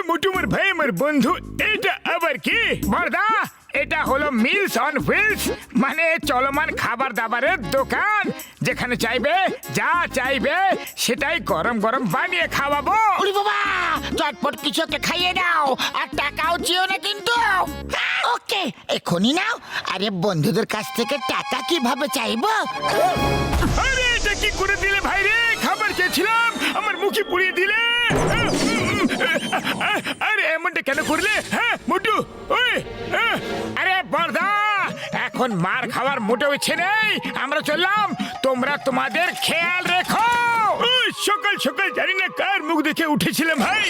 মোটুমার ভাই, আমার বন্ধু, এটা আবার কি? বড়দা, এটা হলো মিলস অন হুইলস, মানে চলমান খাবার দাবারের দোকান, যেখানে চাইবে যা চাইবে সেটাই গরম গরম বানিয়ে খাওয়াবো। ওরে বাবা, চটপট কিছু একটা খাইয়ে দাও, আর টাকাও চেও না কিন্তু। ওকে, এখনই নাও। আরে বন্ধুদের কাছ থেকে টাকা কিভাবে চাইবো? আরে এটা কি করে দিলে ভাই রে? খাবার চেয়েছিলাম, আমার মুখে পুড়িয়ে দিলে। আরে এমনটা কেন করলে? হ্যাঁ মোটু, ওই আরে বড়দা, এখন মার খাওয়ার মোটেও ইচ্ছে নেই, আমরা চললাম, তোমরা তোমাদের খেয়াল রেখো। সকাল সকাল জানি না কার মুখ দেখে উঠেছিলাম ভাই।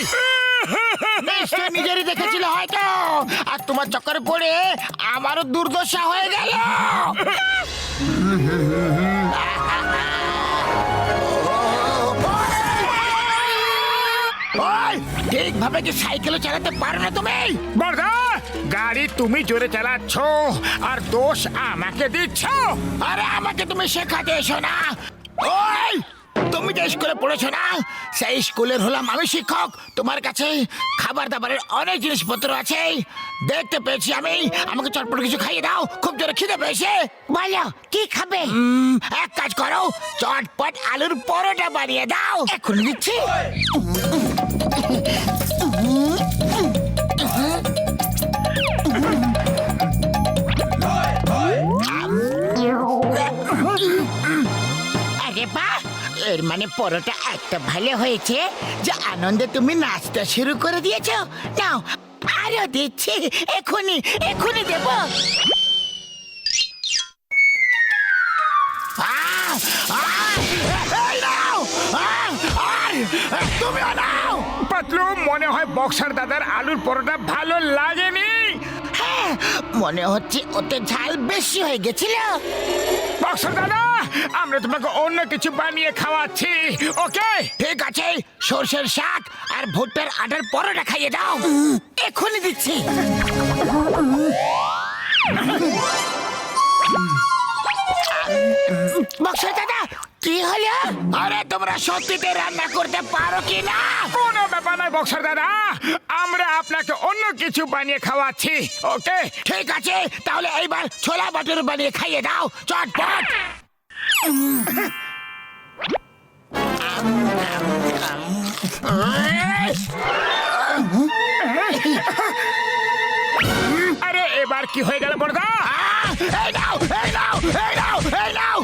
নিশ্চয় নিজেরই দেখেছিল হয়তো, আর তোমার চক্করে পড়ে আমারও দুর্দশা হয়ে গেল। ঠিকভাবে কি সাইকেলও চালাতে পারো না তুমি? বড়দা, গাড়ি তুমি জোরে চালাচ্ছ আর দোষ আমাকে দিচ্ছ। আরে আমাকে তুমি শেখাতে এসো না। ওই তুমি যে স্কুলে পড়েছো না, সেই স্কুলের হলাম আমি শিক্ষক। তোমার কাছে খাবার দাবারের অনেক জিনিসপত্র আছে, দেখতে পেয়েছি আমি। আমাকে চটপট কিছু খাইয়ে দাও, খুব জোরে খিদে পেয়েছে। বলো কি খাবে? এক কাজ করো, চটপট আলুর পরোটা বানিয়ে দাও। এখন দিচ্ছি। আরে বাহ, এর মানে পরোটা একটা ভালো হয়েছে যে আনন্দে তুমি নাচটা শুরু করে দিয়েছো। নাও আরো দিচ্ছি, এখনই এখনই দেব। তুমি নাও। পাতলু, মনে হয় বক্সার দাদার আলুর পরোটা ভালো লাগেনি। হ্যাঁ, মনে হচ্ছে ওতে ঝাল বেশি হয়ে গেছিল। বক্সার দাদা, আমরা তোমাকে অন্য কিছু বানিয়ে খাওয়াচ্ছি, ওকে? ঠিক আছে, সর্ষের শাক আর ভুট্টার আটার পরোটা খাইয়ে দাও। এখনই দিচ্ছি। বক্সা দাদা, কি হলো? আরে তোমরা সত্যিতে রান্না করতে পারো কি না? কোনো ব্যাপার নয় বক্সার দাদা, আমরা আপনাকে অন্য কিছু বানিয়ে খাওয়াচ্ছি, ওকে? ঠিক আছে, তাহলে এইবার ছোলা বাটুর বানিয়ে খাইয়ে দাও, চটপট। আরে এবার কি হয়ে গেল বড়দা? এই নাও, এই নাও, এই নাও, এই নাও।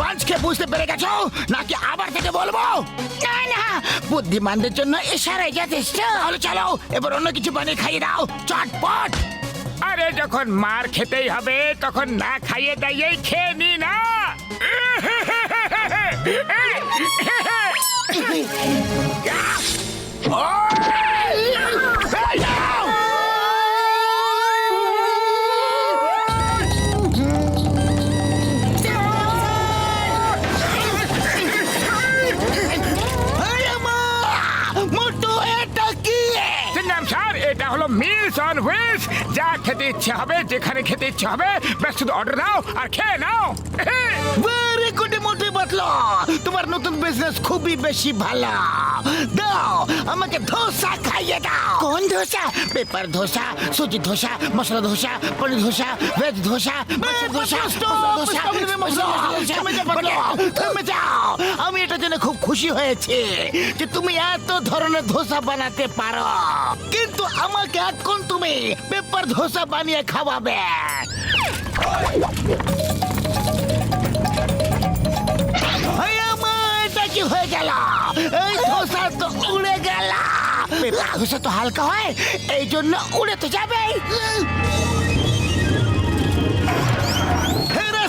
পাঁচকে বুঝতে পেরে গেছো নাকি আবার থেকে বলবো? না না, বুদ্ধিমানদের জন্য ইশারাই যথেষ্ট। তাহলে চলো, এবার অন্য কিছু বানিয়ে খাইয়ে দাও, চটপট। আরে যখন মার খেতেই হবে তখন না খাইয়ে দাইয়েই খেয়ে নি না। এই নাও। এটা হলো মিলস অন হুইলস, যা খেতে ইচ্ছে হবে, যেখানে খেতে ইচ্ছে হবে, ব্যাস শুধু অর্ডার দাও আর খেয়ে নাও। ভেরি গুড মোটে বাতলো, তোমার নতুন বিজনেস খুবই বেশি ভালো। দাও আমাকে ধোসা খাইয়ে দাও। কোন ধোসা? পেপার ধোসা, সুজি ধোসা, মশলা ধোসা, পনির ধোসা, ভেজ ধোসা, মাছের ধোসা, থেমে যাও। আমি এটা জেনে খুব খুশি হয়েছি যে তুমি এত ধরনের ধোসা বানাতে পারো, কিন্তু আমাকে এখন তুমি পেপার ধোসা বানিয়ে খাওয়াবে। এটা কি হয়ে গেল? এই ধোসা তো উড়ে গেল। পেপার ধোসা তো হালকা হয়, এই জন্য উড়ে তো যাবেই।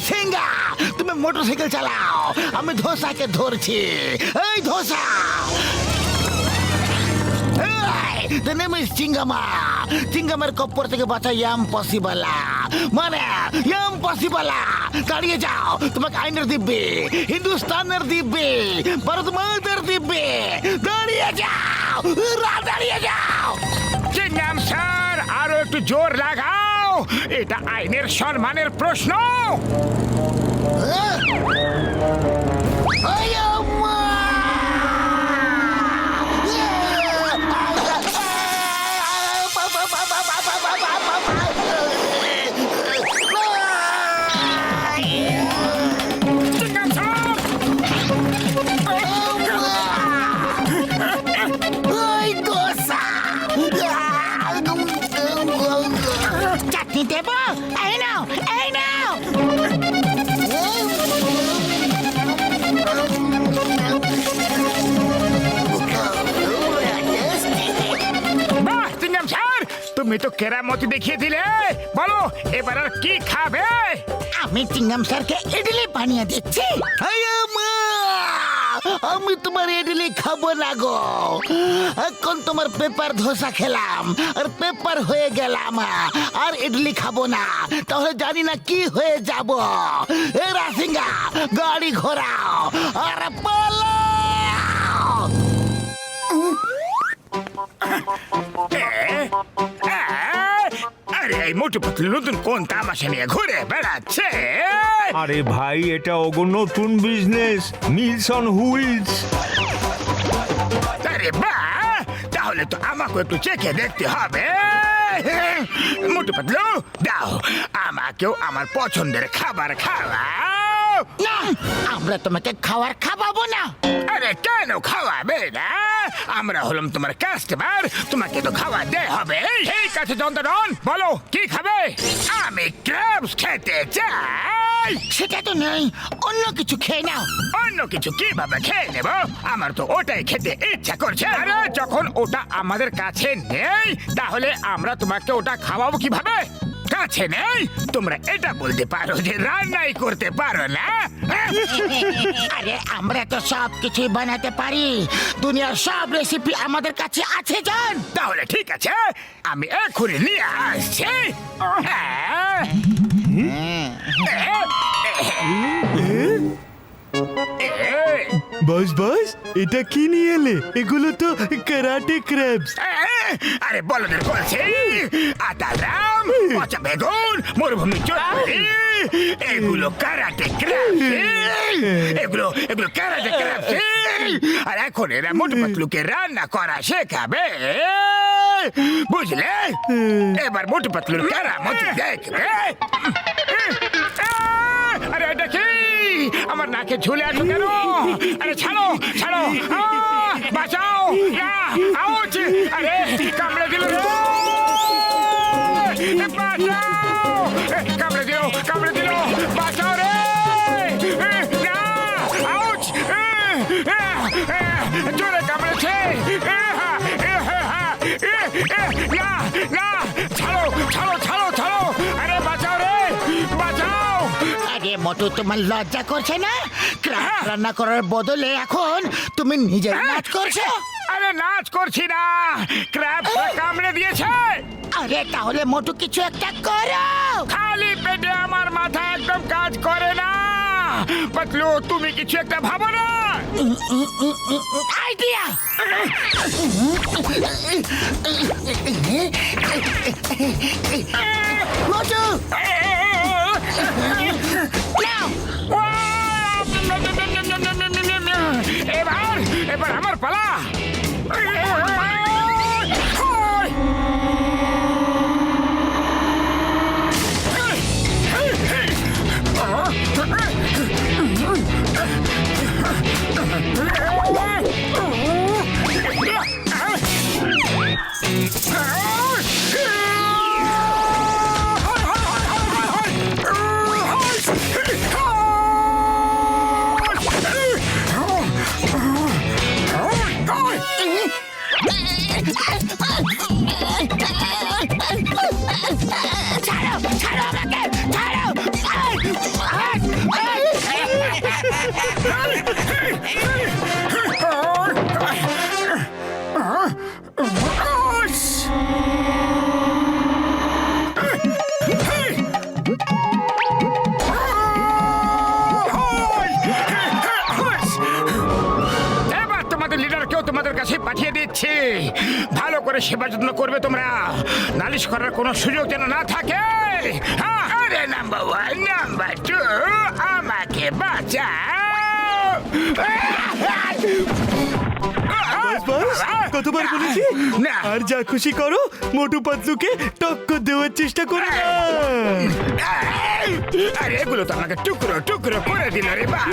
সিঙ্গা, তুমি মোটরসাইকেল চালাও, আমি ধোসাকে ধরছি। এই ধোসা, the name is চিঙ্গামা। চিঙ্গামের কপ্পর থেকে বাঁচা ইম্পসিবল, মানে ইম্পসিবল। দাঁড়িয়ে যাও, তোমাকে আইনের দিব্যে, হিন্দুস্তানের দিব্যে, ভারত মাতার দিব্যে। দাঁড়িয়ে যাও, দাঁড়িয়ে যাও। চিংগাম স্যার, আরো একটু জোর লাগাও। এটা আইনের সম্মানের প্রশ্ন। ওই আম্মা! ওই গোসা! চাটনি দেব? এই নাও, এই নাও! বাহ চিংগাম স্যার, তুমি তো কেরামতি দেখিয়ে দিলে। বলো এবার আর কি খাবে? আমি চিংগাম স্যারকে ইডলি বানিয়ে দিচ্ছি। আমি তোমার ইডলি খাবো না গো, এখন তোমার পেপার ধোসা খেলাম আর পেপার হয়ে গেলাম, আর ইডলি খাবো না, তাহলে জানি না কি হয়ে যাব। এ রাসিঙ্গা, গাড়ি ঘোরাও আর পালাও। আরে এই মোটু পাতলু নতুন কোন তামাশা নিয়ে ঘুরে বেড়াচ্ছে? আরে ভাই, এটা ওগো নতুন বিজনেস, মিলস অন হুইলস। আরে বাহ, তাহলে তো আমাকে একটু চেখে দেখতে হবে। মোটু পাতলু দাও, আমাকেও আমার পছন্দের খাবার খাওয়াও। না, আমরা তোমাকে খাবার খাওয়াবো না। আরে কেন খাওয়াবে না? আমরা হলাম তোমার কাস্টমার, তোমাকে তো খাওয়াতে হবে। ঠিক আছে যন্ত্রণ, বলো কি খাবে? আমি ক্র্যাবস খেতে চাই। সেটা তো নেই, অন্য কিছু খেয়ে নাও। অন্য কিছু কিভাবে খেয়ে নেব? আমার তো ওটাই খেতে ইচ্ছা করছে। আরে যখন ওটা আমাদের কাছে নেই, তাহলে আমরা তোমাকে ওটা খাওয়াবো কিভাবে? কাছে নেই, তোমরা এটা বলতে পারো যে রান্নাই করতে পারো না। আরে আমরা তো সব কিছুই বানাতে পারি, দুনিয়ার সব রেসিপি আমাদের কাছে আছে জান। তাহলে ঠিক আছে, আমি এক্ষুনি নিয়ে আসছি। বস বস, এটা কি নিয়ে এলে? এগুলো তো ক্যারাটে ক্র্যাবস। আরে বলদের বলছি, আটারাম, পচা বেগুন, মরুভূমি চটপটি, এগুলো কারাটে ক্র্যাবস। এগুলো এগুলো কারাটে ক্র্যাবস। আর এখন এরা মোটু পাতলুকে রান্না করা শেখাবে, বুঝলে? এবার মোটু পাতলুর কারামতি দেখবে। আরে এটা কি? আমার নাকে ঝুলে আছো কেন? আরে ছাড়ো ছাড়ো, বাঁচাও! আউচ! আরে কামড়ে দিল রে! বাঁচাও! কামড়ে দিল, কামড়ে দিল! বাঁচাও রে! না! আউচ! জোরে কামড়েছে! না! না! ছাড়ো ছাড়ো ছাড়ো ছাড়ো! আরে বাঁচাও রে! বাঁচাও! আরে মোটু, তোমার লজ্জা করছে না? ক্র্যাব রান্না করার বদলে এখন তুমি নিজের নাচ করছো। আরে নাচ করছি না, ক্র্যাব কামড়ে দিয়েছে। আরে তাহলে মোটু কিছু একটা করো। খালি পেটে আমার মাথা একদম কাজ করে না। পাতলু, তুমি কিছু একটা ভাবো না। আইডিয়া! মোটু, নাও। এবার এবার আমার পালা। ছাড়ো, ছাড়ো আমাকে, ছাড়ো! এবার তোমাদের লিডারকেও তোমাদের কাছে পাঠিয়ে দিচ্ছি। দিচ্ছি, ভালো করে সেবা যত্ন করবে তোমরা, নালিশ করার কোনো সুযোগ যেন না থাকে। হ্যাঁ, আরে নাম্বার 1 নাম্বার 2 আমাকে বাঁচাও। বাস বাস কতবার বলেছি না। আর যা খুশি করো, মোটু পাতলুকে টক্কর দেওয়ার চেষ্টা করো না। আরে এগুলো তো আমাকে টুকরো টুকরো করে দিল রে বাবা।